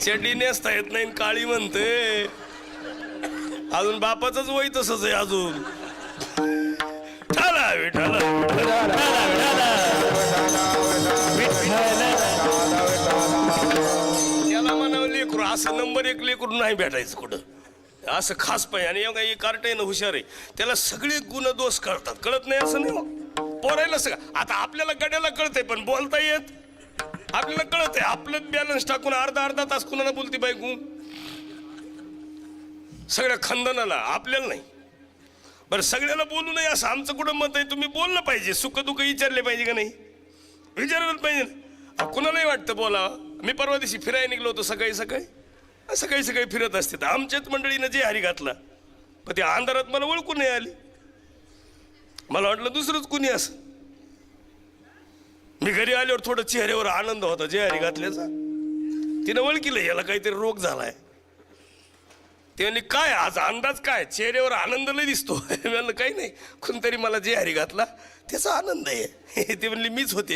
चड्डी नेसता येत नाही काळी म्हणते. अजून बापाचंच वय तसंच आहे अजून. ठाला विठाला त्याला म्हणावं लेकरू असं नंबर एक लेकरू नाही भेटायचं कुठं. असं खास पाहिजे. आणि काही कार्ट आहे ना हुशार आहे, त्याला सगळे गुण दोष कळतात. कळत नाही असं नाही पोरायला सगळं. आता आपल्याला गड्याला कळतंय पण बोलता येत. आपल्याला कळतंय आपलं बॅलन्स टाकून अर्धा तास कुणाला बोलती बायकू सगळ्या खंदनाला, आपल्याला नाही. बरं सगळ्याला बोलू नये असं आमचं कुठं मत आहे. तुम्ही बोललं पाहिजे, सुख दुःख विचारले पाहिजे का नाही, विचारलं पाहिजे ना. कुणालाही वाटतं बोला. मी परवा दिवशी फिरायला निघलो होतो सकाळी सकाळी फिरत असते. तर आमच्याच मंडळीनं जे हरी घातला पण त्या अंधारात मला ओळखून नाही आली. मला वाटलं दुसरंच कुणी असं. मी घरी आल्यावर थोडं चेहऱ्यावर आनंद होता जे हरी घातल्याचा. तिनं ओळखीलं याला काहीतरी रोग झालाय. ते म्हणली काय आज अंदाज काय, चेहऱ्यावर आनंद लय दिसतो. म्हणलं काही नाही, कोणतरी मला जे हरी घातला त्याचा आनंद आहे. ते म्हणली मीच होते.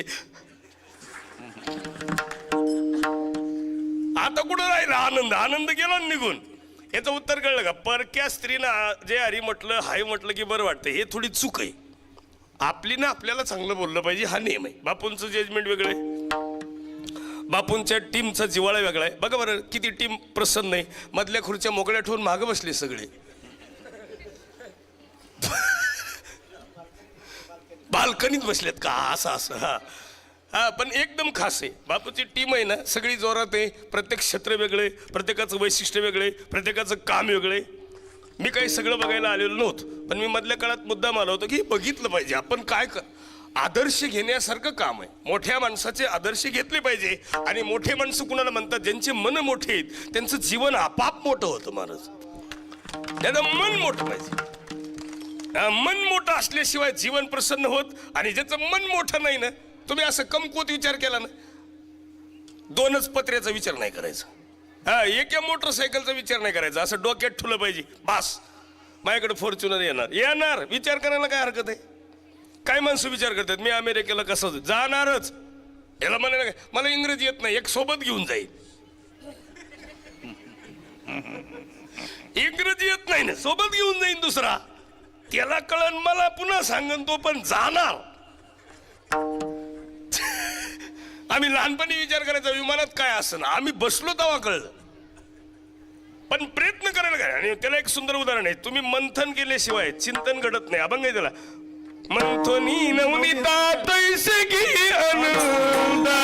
आता कुठं राहिला आनंद, आनंद गेला निघून. याचं उत्तर कळलं का. परक्या स्त्रीनं जे हरी म्हटलं हाय म्हटलं की बरं वाटतं, हे थोडी चूक आहे. आपली ना आपल्याला चांगलं बोललं पाहिजे हा नियम आहे. बापूंचं जजमेंट वेगळं आहे, बापूंच्या टीमचा जिवाळा वेगळा आहे. बघा बरं किती टीम प्रसन्न आहे. मधल्या खुर्च्या मोकळ्या ठेवून मागं बसले सगळे. बाल्कनीत बसलेत का असं हा हा. पण एकदम खास आहे बापूची टीम आहे ना, सगळी जोरात आहे. प्रत्येक क्षेत्र वेगळे, प्रत्येकाचं वैशिष्ट्य वेगळे, प्रत्येकाचं काम वेगळे. मी काही सगळं बघायला आलेलो नव्हतं, पण मी मधल्या काळात मुद्दाम आलो होतो की बघितलं पाहिजे आपण काय आदर्श घेण्यासारखं काम आहे. मोठ्या माणसाचे आदर्श घेतले पाहिजे. आणि मोठे माणसं कुणाला म्हणतात, ज्यांचे मन मोठे आहेत त्यांचं जीवन आपाप मोठं होतं. महाराज त्याचं मन मोठं पाहिजे. मन मोठं असल्याशिवाय जीवन प्रसन्न होत. आणि ज्याचं मन मोठं नाही ना, तुम्ही असं कमकुवत विचार केला ना, दोनच पत्र्याचा विचार नाही करायचा, हा एका मोटरसायकलचा विचार नाही करायचा. असं डोक्यात ठुलं पाहिजे बास. माझ्याकडे फॉर्च्युनर येणार विचार करायला काय हरकत आहे. काय माणसं विचार करतात मी अमेरिकेला कसं जाणारच, याला म्हणायला काय मला इंग्रजी येत नाही, एक सोबत घेऊन जाईल. इंग्रजी येत नाही ना, सोबत घेऊन जाईन दुसरा. त्याला कळण मला पुन्हा सांगन तो पण जाणार. आम्ही लहानपणी विचार करायचा विमानात काय असं, आम्ही बसलो तेव्हा कळलं. पण प्रयत्न करायला काय. आणि त्याला एक सुंदर उदाहरण आहे. तुम्ही मंथन केल्याशिवाय चिंतन घडत नाही. अभंग आहे त्याला. मंथनी नवनीता तैसे की आनंदा,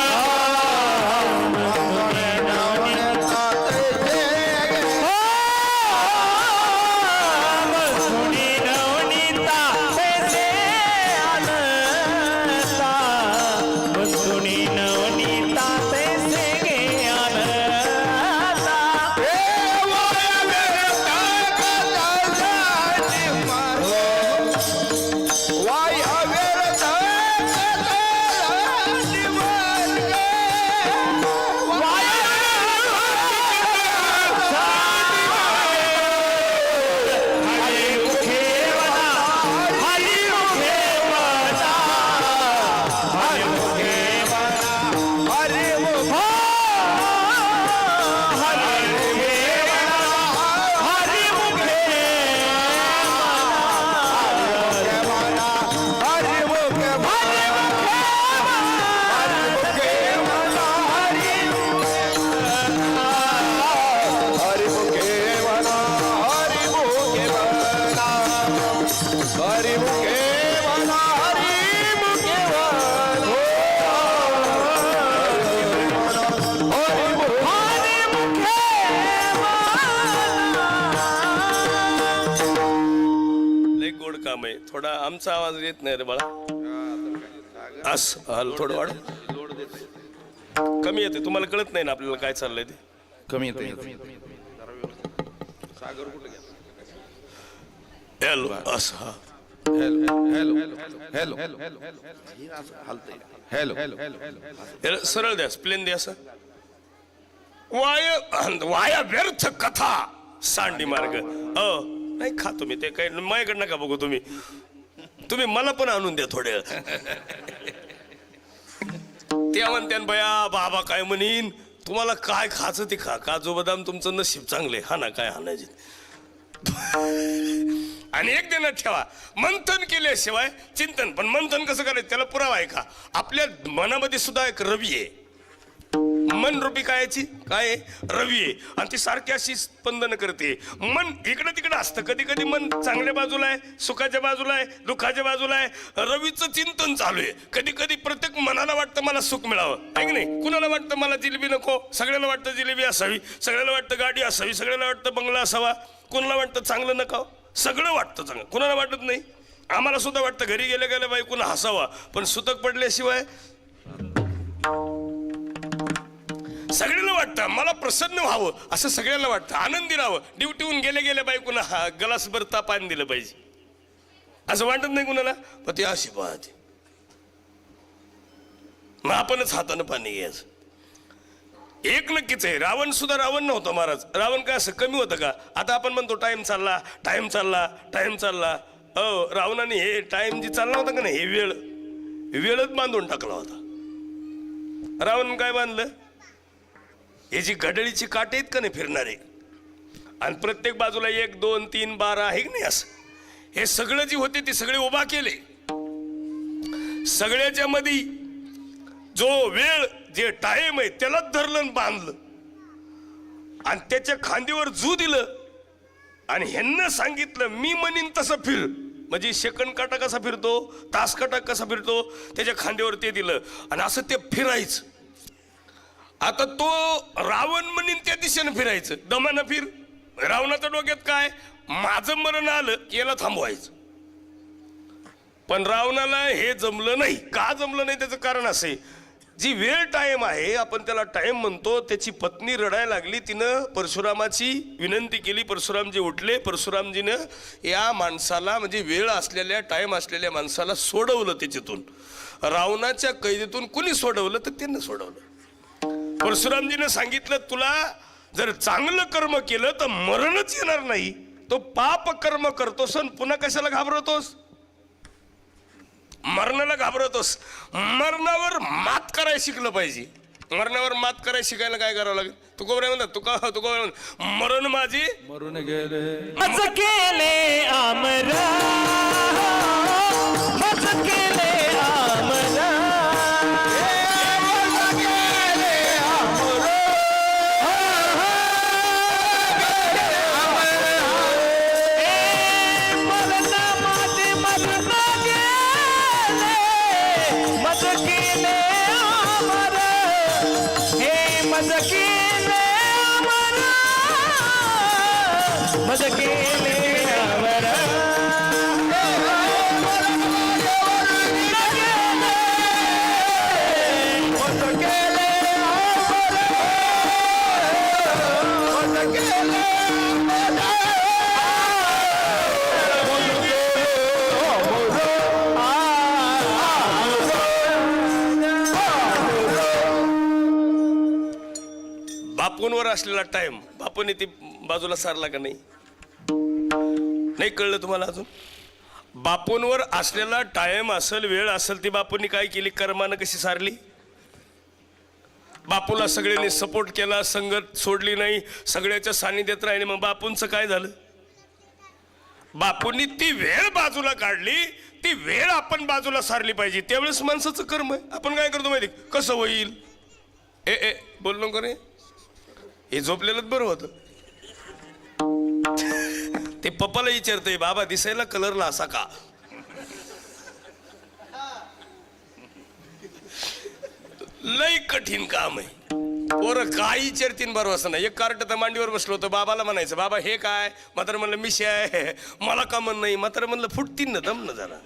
थोडा आमचा आवाज येत नाही रे बाळा. असं थोडं वाढ कमी येते. तुम्हाला कळत नाही ना आपल्याला काय चाललंय ते. कमी येते. हॅलो असं हा. हॅलो सरळ द्या, प्लेन द्या. असं वाया व्यर्थ कथा सांडी मार्ग. नाही खा तुम्ही ते काही माझ्याकडे नका बघू. तुम्ही मला पण आणून द्या थोडे. त्या म्हणत्यान बया बाबा काय म्हणीन तुम्हाला काय खायचं ते खा, काजू बदाम तुमचं नशीब चांगले, हा ना काय हाणायचे. आणि एक ध्यानात ठेवा, मंथन केल्याशिवाय चिंतन. पण मंथन कसं करायचं त्याला पुरावा आहे का? आपल्या मनामध्ये सुद्धा एक रवी आहे, मन रूपी कायची काय रवी आहे, आणि ती सारखी अशी स्पंदन करते. मन इकडं तिकडं असतं, कधी कधी मन चांगल्या बाजूला आहे, सुखाच्या बाजूला आहे, दुःखाच्या बाजूला आहे. रवीचं चिंतन चालू आहे. कधी कधी प्रत्येक मनाला वाटतं मला सुख मिळावं, आहे की नाही? कुणाला वाटतं मला जिलेबी नको, सगळ्याला वाटतं जिलेबी असावी, सगळ्याला वाटतं गाडी असावी, सगळ्याला वाटतं बंगला असावा, कुणाला वाटतं चांगलं नकावं, सगळं वाटतं चांगलं, कुणाला वाटत नाही. आम्हाला सुद्धा वाटतं घरी गेल्या गेल्या बाई कुणा हसावा, पण सुतक पडल्याशिवाय सगळ्याला वाटतं मला प्रसन्न व्हावं, असं सगळ्याला वाटतं, आनंदी राहावं. ड्युटीहून गेल्या गेल्या बाई कुणा गलासभर पाणी दिलं पाहिजे असं वाटत नाही कुणाला, पण ती अशी पाहते. मग आपणच हातानं पाणी घ्यायचं. एक नक्कीच आहे, रावण सुद्धा रावण नव्हता महाराज. रावण काय असं कमी होतं का? आता आपण म्हणतो टाइम चालला, टाइम चालला, टाइम चालला. हो, रावणाने हे टाइम जी चालला होता का नाही, हे वेळच बांधून टाकला होता. रावण काय बांधलं? हे जी घड्याळीची काटे आहेत का नाही फिरणारे, आणि प्रत्येक बाजूला 1 2 3 12 आहे की नाही, असं हे सगळं जे होते ते सगळे उभा केले. सगळ्याच्या मध्ये जो वेळ जे टाइम आहे त्यालाच धरलं आणि बांधलं, आणि त्याच्या खांदीवर जू दिलं, आणि ह्यांना सांगितलं मी म्हणीन तसं फिर. म्हणजे सेकंड काटा कसा फिरतो, तास काटा कसा फिरतो, त्याच्या खांद्यावर ते दिलं, आणि असं ते फिरायचं. आता तो रावण म्हणीन त्या दिशेनं फिरायचं, दमानं फिर. रावणाच्या डोक्यात काय, माझं मरण आलं की याला थांबवायचं. पण रावणाला हे जमलं नाही. का जमलं नाही त्याचं कारण असे, जी वेळ टाइम आहे आपण त्याला टाइम म्हणतो, त्याची पत्नी रडायला लागली, तिनं परशुरामाची विनंती केली, परशुरामजी उठले. परशुरामजीनं या माणसाला म्हणजे वेळ असलेल्या टाइम असलेल्या माणसाला सोडवलं त्याच्यातून. रावणाच्या कैदेतून कुणी सोडवलं तर त्यानं सोडवलं. परशुरामजीने सांगितलं तुला जर चांगलं कर्म केलं तर मरणच येणार नाही, तो पाप कर्म करतोस आणि पुन्हा कशाला घाबरतोस, मरणाला घाबरतोस. मरणावर मात करायला शिकलं पाहिजे. मरणावर मात करायला शिकायला काय करावं लागेल? तुकोबरा म्हणतात तुकोबरा म्हणतात, मरण माझी मरून गेले मज केले आमरा, मज केले आमरा, मज केले आमरा, मज केले आमरा, बापूंवर असलेला टाइम बापूने ती बाजूला सारला का नाही? नाही कळलं तुम्हाला अजून? बापूंवर असलेला टाइम असेल, वेळ असेल, ती बापूंनी काय केली, कर्मानं कशी सारली? बापूला सगळ्यांनी सपोर्ट केला, संगत सोडली नाही, सगळ्याच्या सानिध्यात राहिले. मग बापूंचं काय झालं? बापूंनी ती वेळ बाजूला काढली. ती वेळ आपण बाजूला सारली पाहिजे. त्यावेळेस माणसाचं कर्म आहे. आपण काय करतो माहिती कसं होईल? ए बोल नको रे, हे झोपलेलंच बरं होतं. ते पप्पाला विचारतंय, बाबा दिसायला कलरला असा का? लय कठीण काम आहे. पोरं काय विचारतीन बरोबर असं नाही. एक कार्ट तर मांडीवर बसलो होतं, बाबाला म्हणायचं बाबा हे काय? मात्र म्हणलं मिशी आहे. मला का म्हण नाही? मात्र म्हणलं फुटतीन ना, दम ना जरा.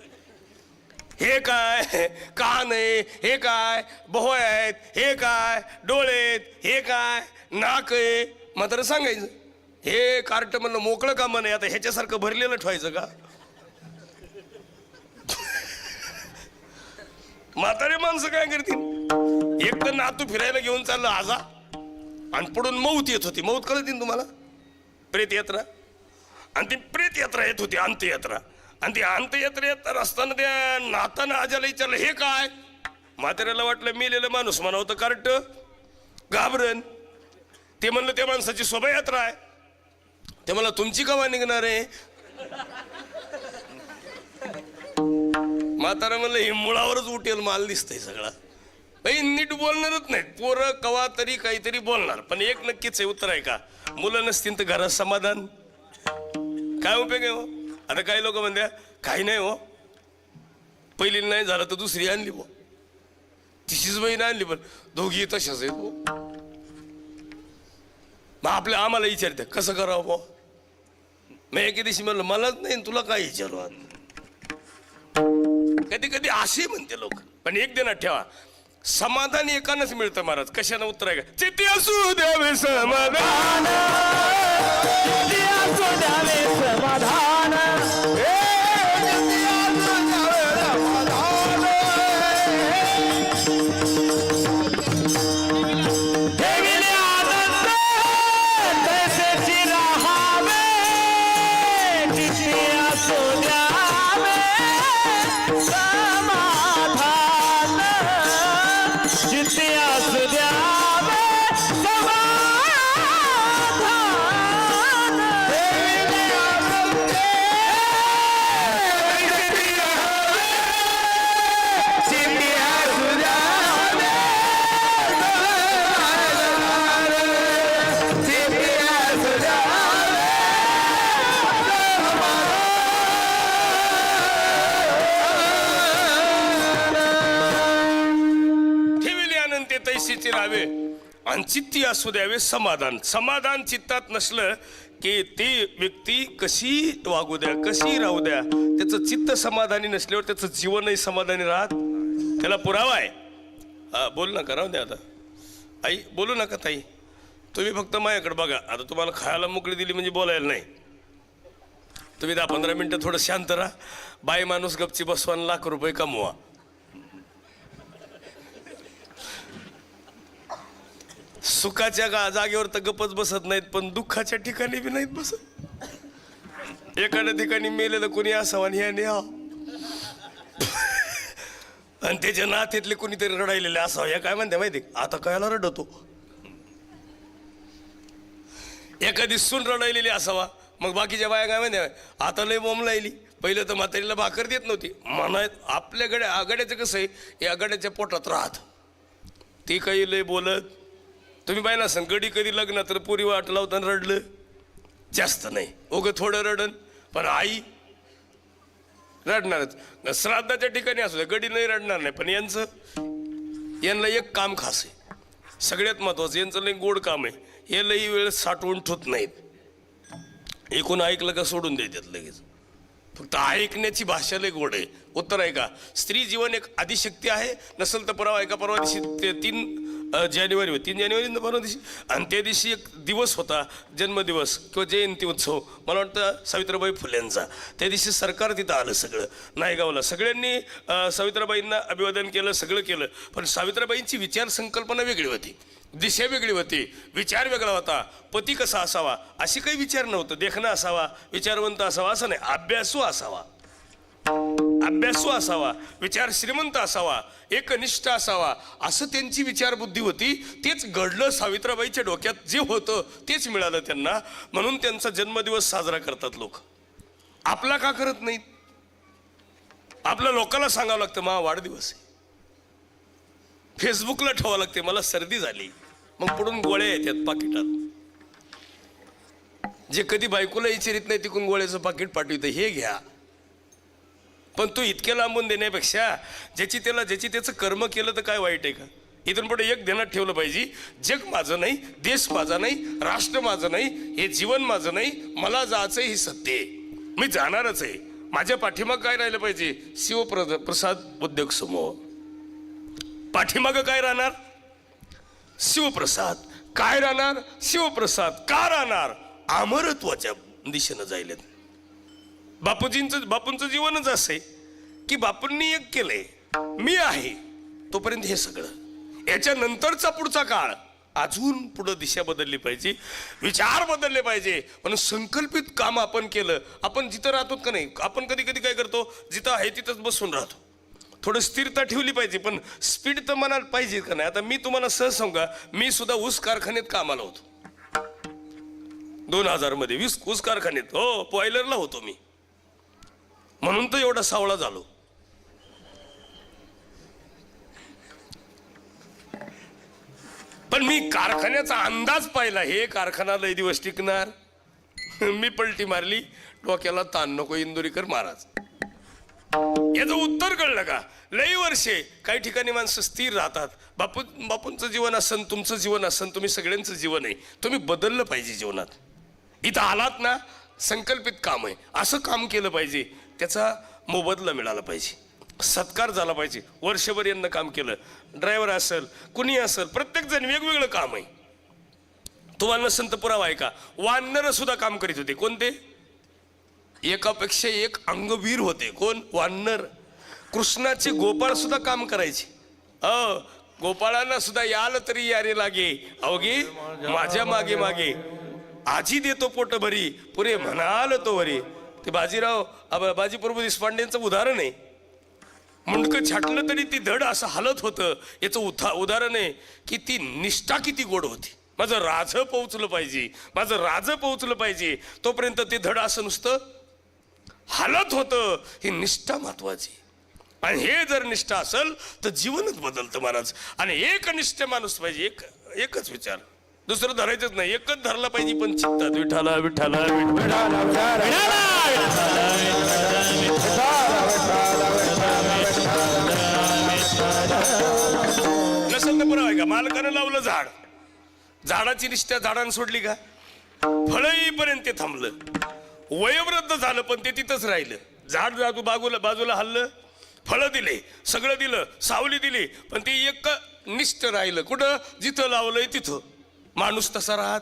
हे काय कान आहे, हे काय भोय आहेत, हे काय डोळे आहेत, हे काय नाक आहे. मात्र सांगायचं हे कार्ट म्हणलं मोकळं का म्हणे, आता ह्याच्यासारखं भरलेलं ठेवायचं का? म्हातारे माणसं काय करतील? एक तर नातू फिरायला घेऊन चाललं आजा, आणि पुढून मौत येत होती. मौत कळतील तुम्हाला? प्रेत यात्रा. आणि ती प्रेत यात्रा येत होती, अंत्ययात्रा. आणि ती अंत्ययात्रा येत असताना त्या नातानं आजाला विचारलं हे काय? म्हाताऱ्याला वाटलं मेलेलं माणूस म्हणावं तर कार्ट. घाबरण. ते म्हणलं त्या माणसाची शोभायात्रा आहे. ते मला तुमची कवा निघणार आहे. म्हातारा म्हणलं हे मुळावरच उठेल माल दिसतंय सगळा. बाई नीट बोलणारच नाहीत पोरं, कवा तरी काहीतरी बोलणार. पण एक नक्कीच आहे उत्तर आहे का, मुलं नसतील तर घरात समाधान काय उपयोग आहे हो. आता काही लोक म्हणत्या काही नाही हो, पहिली नाही झालं तर दुसरी आणली हो, तिशीच बहीण आणली, पण दोघी तशाच आहेत हो. मग आम्हाला विचारते कसं करावं भाऊ. मी एके दिवशी म्हणलं मलाच नाही तुला काय विचारू. कधी कधी असे म्हणते लोक. पण एक दिनात ठेवा, समाधान एकानंच मिळतं महाराज. कशानं उत्तर आहे का, चित्ती असू द्यावे समाधान, चित्ती असू द्यावे समाधान, ठेविले आनंद तैसेची राहावे, चित्ती असू द्यावे समाधान, चित्ती असू द्यावे समाधान, ठेविले आनंद चित्ती असू द्यावे ठेविले आनंद ते तैसीचे राहावे आणि चित्ती असू द्यावे समाधान. समाधान चित्तात नसलं की ती व्यक्ती कशी वागू द्या, कशी राहू द्या, त्याचं चित्त समाधानी नसल्यावर त्याचं जीवनही समाधानी राहत. त्याला पुरावा आहे. बोल नका, राहू द्या आता. आई बोलू नका ताई, तुम्ही फक्त माझ्याकडे बघा. आता तुम्हाला खायला मोकळी दिली म्हणजे बोलायला नाही. तुम्ही 10-15 मिनटं थोडं शांत राहा. बाई माणूस गपची बसवा आणि ₹1,00,000 कमवा. सुखाच्या जागेवर तर गपच बसत नाहीत, पण दुःखाच्या ठिकाणी बी नाहीत बसत. एखाद्या ठिकाणी मेलेलं कोणी असावं आणि ह्याने आणि त्याच्या नात्यातले कोणीतरी रडायलेले असावं. या काय म्हणते माहिती, आता कयाला रडतो. एखादी सून रडायलेली असावा, मग बाकीच्या बाया काय म्हणते, आता लय बोंब लायली. पहिलं तर म्हातारीला भाकर देत नव्हती म्हणायत. आपल्याकडे आघाड्याचं कसं आहे, हे आघाड्याच्या पोटात राहत, ती काही लय बोलत. तुम्ही पाहिला असेल गडी कधी लग्न तर पुरी वाट लावताना रडलं जास्त नाही, उगं थोडं रडन. पण आई रडणारच. श्राद्धाच्या ठिकाणी असू द्या, गडी नाही रडणार नाही. पण यांना एक काम खास आहे, सगळ्यात महत्वाचं. यांचं लई गोड काम आहे. हे लई वेळ साठवून ठेवत नाहीत. एकूण ऐकलं का सोडून देतात लगेच. फक्त ऐकण्याची भाषा लई गोड आहे. उत्तर आहे का, स्त्री जीवन एक आदिशक्ती आहे. नसेल तर परवा आहे का, परवा दिवशी 3 जानेवारी होती, 3 जानेवारी परवा दिवशी. आणि त्या दिवशी एक दिवस होता, जन्मदिवस किंवा जयंती उत्सव, मला वाटतं सावित्रीबाई फुल्यांचा. त्या दिवशी सरकार तिथं आलं सगळं नायगावला. सगळ्यांनी सावित्रीबाईंना अभिवादन केलं, सगळं केलं. पण सावित्रीबाईंची विचार संकल्पना वेगळी होती, दिशा वेगळी होती, विचार वेगळा होता. पती कसा असावा अशी काही विचार नव्हतं. देखणं असावा, विचारवंत असावा असं नाही, अभ्यासू असावा, अभ्यासू असावा, विचार श्रीमंत असावा, एकनिष्ठ असावा, असं त्यांची विचारबुद्धी होती. तेच घडलं. सावित्रीबाईच्या डोक्यात जे होतं तेच मिळालं त्यांना. म्हणून त्यांचा जन्मदिवस साजरा करतात लोक. आपला का करत नाहीत? आपल्या लोकांना सांगावं लागतं मा वाढदिवस आहे, फेसबुकला ठेवावं लागते मला सर्दी झाली, मग पुढून गोळ्या येतात पाकिटात. जे कधी बायकोला विचारित नाही तिकडून गोळ्याचं पाकिट पाठवितं, हे घ्या. पण तू इतके लांबून देण्यापेक्षा ज्याची त्याचं कर्म केलं तर काय वाईट आहे का? इथून पुढे एक ध्यानात ठेवलं पाहिजे, जग माझं नाही, देश माझा नाही, राष्ट्र माझं नाही, हे जीवन माझं नाही, मला जायचं हे सत्य आहे, मी जाणारच आहे. माझ्या पाठीमाग काय राहिलं पाहिजे? शिवप्रसाद उद्योग समूह. पाठीमागं काय राहणार? शिवप्रसाद. काय राहणार? शिवप्रसाद. का राहणार? अमरत्वाच्या दिशेनं जायलेत. बापूंचं जीवनच असं आहे की बापूंनी एक केलंय, मी आहे तोपर्यंत हे सगळं. याच्यानंतरचा पुढचा काळ अजून पुढं दिशा बदलली पाहिजे, विचार बदलले पाहिजे. पण संकल्पित काम आपण केलं. आपण जिथं राहतो का नाही, आपण कधी कधी काय करतो, जिथं आहे तिथंच बसून राहतो. थोडं स्थिरता ठेवली पाहिजे, पण स्पीड तर मनात पाहिजे का नाही. आता मी तुम्हाला सहज सांगू का, मी सुद्धा ऊस कारखान्यात कामाला होतो 2000 मध्ये. ऊस कारखान्यात, हो, बॉयलरला होतो मी, म्हणून तर एवढा सावळा झालो. पण मी कारखान्याचा अंदाज पाहिला, हे कारखाना लय दिवस टिकणार. मी पलटी मारली, डोक्याला ताण नको इंदोरीकर महाराज. याचं उत्तर कळलं का. लई वर्षे काही ठिकाणी माणसं स्थिर राहतात. बापूंचं जीवन असन, तुमचं जीवन असन, तुम्ही सगळ्यांचं जीवन आहे, तुम्ही बदललं पाहिजे जीवनात. इथं आलात ना, संकल्पित काम आहे, असं काम केलं पाहिजे, त्याचा मोबदला मिळाला पाहिजे, सत्कार झाला पाहिजे. वर्षभर यांना काम केलं, ड्रायव्हर असेल, कुणी असेल, प्रत्येक जण वेगवेगळं काम आहे. तुम्हाला संत पुरावा आहे का, वानर सुद्धा काम करीत होते. कोणते? एकापेक्षा एक अंगवीर होते. कोण? वानर. कृष्णाचे गोपाळ सुद्धा काम करायचे. गोपाळांना सुद्धा याल तरी यारे लागे, अवघे माझ्या मागे मागे, आजी देतो पोट भरी, पुरे म्हणाल तो वरी. ते बाजी प्रभू देशपांडेंचं उदाहरण आहे. मुंडकं छाटलं तरी ती धड असं हलत होतं. याचं उदाहरण आहे की ती निष्ठा किती गोड होती. माझं राज पोहोचलं पाहिजे, माझं राज पोहोचलं पाहिजे, तोपर्यंत ते धड असं नुसतं हालत होतं. ही निष्ठा महत्वाची. आणि हे जर निष्ठा असेल तर जीवनच बदलतं महाराज. आणि एक निष्ठ माणूस पाहिजे, एकच विचार, दुसरं धरायचंच नाही, एकच धरला पाहिजे. पण चित्तात विठाला विठाला नसेल तर पुरावा आहे का. मालकानं लावलं झाड, झाडाची निष्ठा झाडानं सोडली का, फळ येईपर्यंत ते थांबलं. वयोवृद्ध झालं पण ते तिथंच राहिलं. झाड बाजूला हल्लं, फळं दिले, सगळं दिलं, सावली दिली, पण ते एक निष्ठ राहिलं. कुठं? जिथं लावलंय तिथं. माणूस तसा राहत,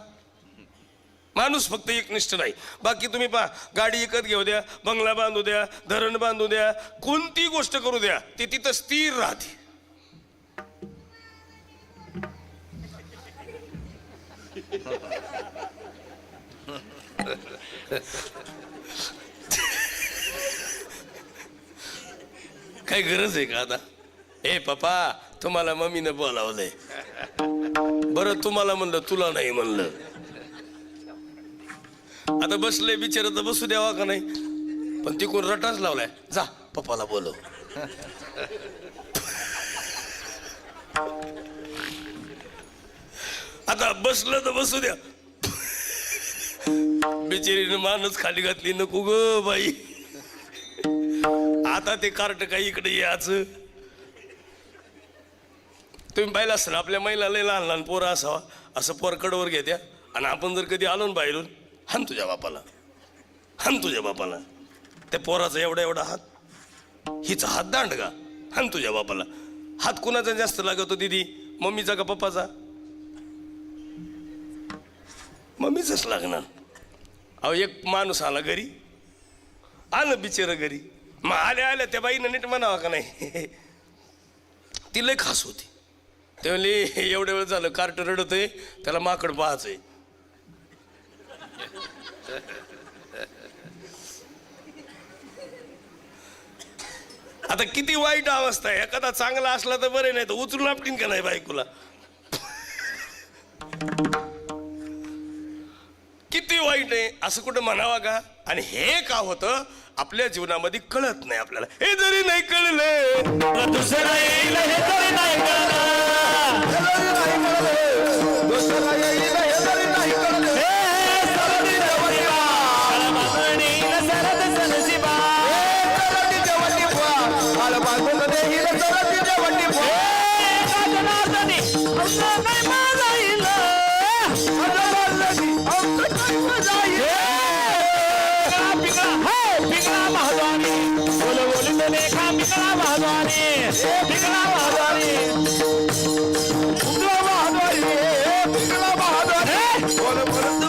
माणूस फक्त एकनिष्ठ नाही. बाकी तुम्ही पहा, गाडी विकत घेऊ द्या, बंगला बांधू द्या, धरण बांधू द्या, कोणती गोष्ट करू द्या, ते तिथं स्थिर राहते. काय गरज आहे का आता? ए पप्पा, तुम्हाला मम्मीनं बोलावलंय. बरं, तुम्हाला म्हणलं, तुला नाही म्हणलं. आता बसले बिचारा तर बसू द्यावा का नाही, पण ती कोण रटाच लावलाय. जा पप्पाला बोलव. आता बसलं तर बसू द्या. बिचारीनं मानच खाली घातली. नको ग बाई, आता ते कार्ट काही इकडे यायचं. तुम्ही पाहिलं असेल, आपल्या महिला लय लहान लहान पोरं असावा, असं पोर कडवर घेत्या, आणि आपण जर कधी आलो ना बाहेरून, हान तुझ्या बापाला, हान तुझ्या बापाला. त्या पोराचा एवढा एवढा हात, हिचा हात दांड का, हान तुझ्या बापाला. हात कुणाचा जास्त लागतो दीदी, मम्मीचा का पप्पाचा? मम्मीचाच लागणार. अहो, एक माणूस आला घरी, आलं बिचारं घरी, मग आल्या त्या बाईनं नीट म्हणावा का नाही, ती लय खास होती. ते म्हणले, एवढ्या वेळ झालं कार्ट रडतोय, त्याला माकड पाहायचंय. आता किती वाईट अवस्था आहे. एखादा चांगला असला तर बरे, नाही तर उचलून आपटीन का नाही बायकोला. किती वाईट आहे असं कुठं म्हणावा का. आणि हे का होतं, आपल्या जीवनामध्ये कळत नाही आपल्याला. हे जरी नाही कळलं, दुसरं येईल हे तरी नाही कळलं, दुसरं येईल हे तरी नाही कळलं. हे सरदी देवटिवा, काळबांधणीला सरद सनसीबा, सरदी देवटिवा, काळबांधून देईल सरदी देवटिवा. एका जनार्दनी आमचं काय माझा येईल, जनार्दनी आमचं काय माझा येईल. पिंगळा महाद्वानी, बोल बोलित लेखा पिंगळा महाद्वानी, पिंगळा महाद्वानी, पिंगळा महाद्वानी, पिंगळा महाद्वानी, बोल बोलित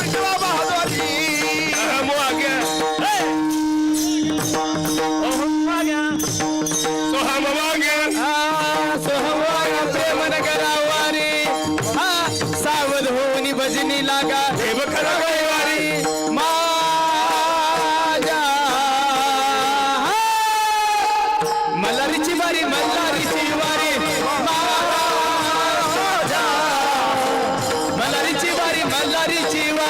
पिंगळा महाद्वानी. प्रेमन करावारी, सावध होऊन भजनी लागा, हे बखरा गैवारी माझ्या मलरीची मल्हारी जीवा